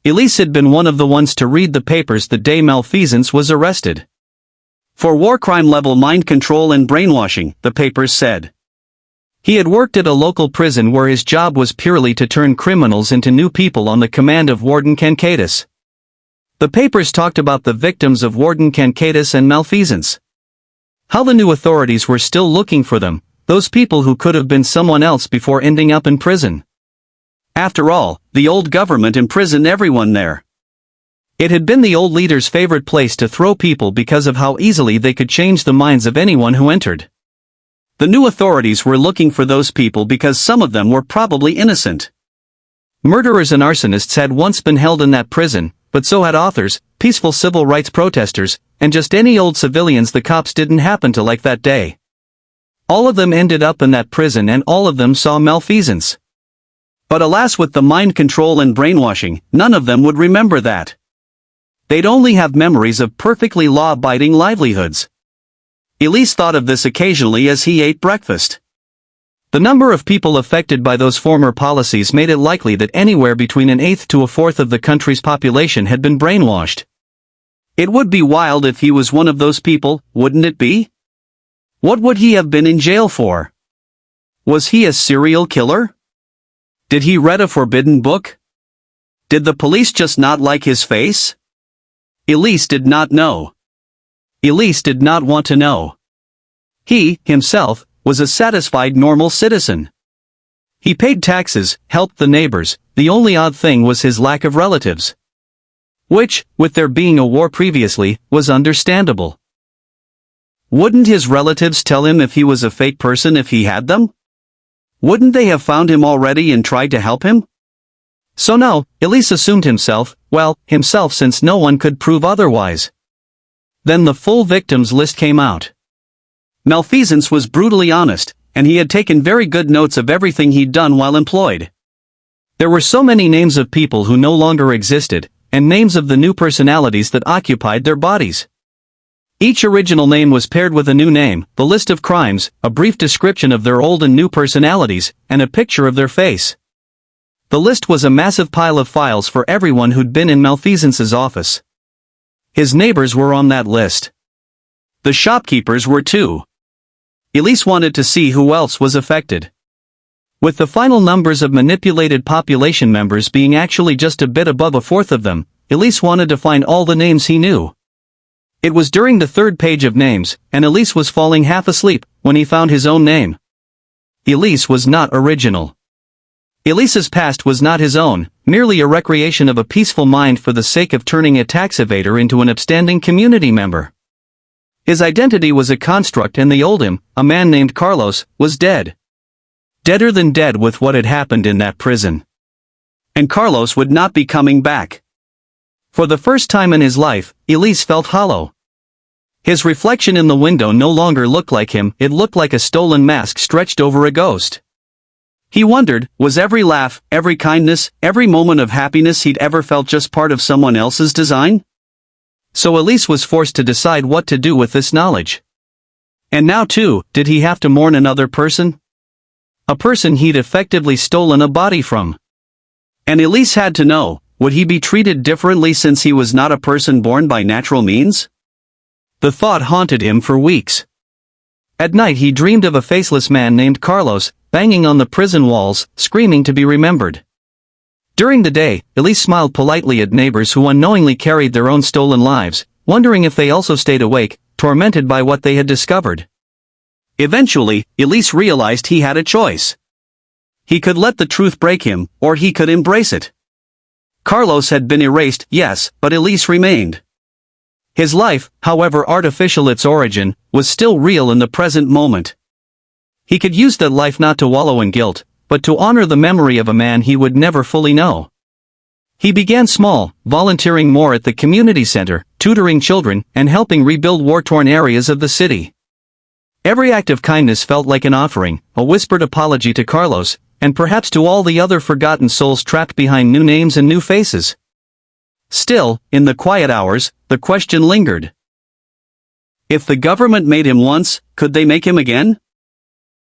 Elise had been one of the ones to read the papers the day malfeasance was arrested. For war crime level mind control and brainwashing, the papers said. He had worked at a local prison where his job was purely to turn criminals into new people on the command of Warden Kankadis. The papers talked about the victims of Warden Kankadis and malfeasance. How the new authorities were still looking for them, those people who could have been someone else before ending up in prison. After all, the old government imprisoned everyone there. It had been the old leader's favorite place to throw people because of how easily they could change the minds of anyone who entered. The new authorities were looking for those people because some of them were probably innocent. Murderers and arsonists had once been held in that prison, but so had authors, peaceful civil rights protesters, and just any old civilians the cops didn't happen to like that day. All of them ended up in that prison and all of them saw malfeasance. But alas, with the mind control and brainwashing, none of them would remember that. They'd only have memories of perfectly law-abiding livelihoods. Elise thought of this occasionally as he ate breakfast. The number of people affected by those former policies made it likely that anywhere between an eighth to a fourth of the country's population had been brainwashed. It would be wild if he was one of those people, wouldn't it be? What would he have been in jail for? Was he a serial killer? Did he read a forbidden book? Did the police just not like his face? Elise did not know. Elise did not want to know. He, himself, was a satisfied normal citizen. He paid taxes, helped the neighbors, the only odd thing was his lack of relatives. Which, with there being a war previously, was understandable. Wouldn't his relatives tell him if he was a fake person if he had them? Wouldn't they have found him already and tried to help him? So no, Elise assumed himself since no one could prove otherwise. Then the full victims list came out. Malfeasance was brutally honest, and he had taken very good notes of everything he'd done while employed. There were so many names of people who no longer existed, and names of the new personalities that occupied their bodies. Each original name was paired with a new name, the list of crimes, a brief description of their old and new personalities, and a picture of their face. The list was a massive pile of files for everyone who'd been in malfeasance's office. His neighbors were on that list. The shopkeepers were too. Elise wanted to see who else was affected. With the final numbers of manipulated population members being actually just a bit above a fourth of them, Elise wanted to find all the names he knew. It was during the third page of names, and Elise was falling half asleep, when he found his own name. Elise was not original. Elise's past was not his own, merely a recreation of a peaceful mind for the sake of turning a tax evader into an upstanding community member. His identity was a construct and the old him, a man named Carlos, was dead. Deader than dead with what had happened in that prison. And Carlos would not be coming back. For the first time in his life, Elise felt hollow. His reflection in the window no longer looked like him, it looked like a stolen mask stretched over a ghost. He wondered, was every laugh, every kindness, every moment of happiness he'd ever felt just part of someone else's design? So Elise was forced to decide what to do with this knowledge. And now too, did he have to mourn another person? A person he'd effectively stolen a body from. And Elise had to know, would he be treated differently since he was not a person born by natural means? The thought haunted him for weeks. At night he dreamed of a faceless man named Carlos, banging on the prison walls, screaming to be remembered. During the day, Elise smiled politely at neighbors who unknowingly carried their own stolen lives, wondering if they also stayed awake, tormented by what they had discovered. Eventually, Elise realized he had a choice. He could let the truth break him, or he could embrace it. Carlos had been erased, yes, but Elise remained. His life, however artificial its origin, was still real in the present moment. He could use that life not to wallow in guilt, but to honor the memory of a man he would never fully know. He began small, volunteering more at the community center, tutoring children, and helping rebuild war-torn areas of the city. Every act of kindness felt like an offering, a whispered apology to Carlos, and perhaps to all the other forgotten souls trapped behind new names and new faces. Still, in the quiet hours, the question lingered. If the government made him once, could they make him again?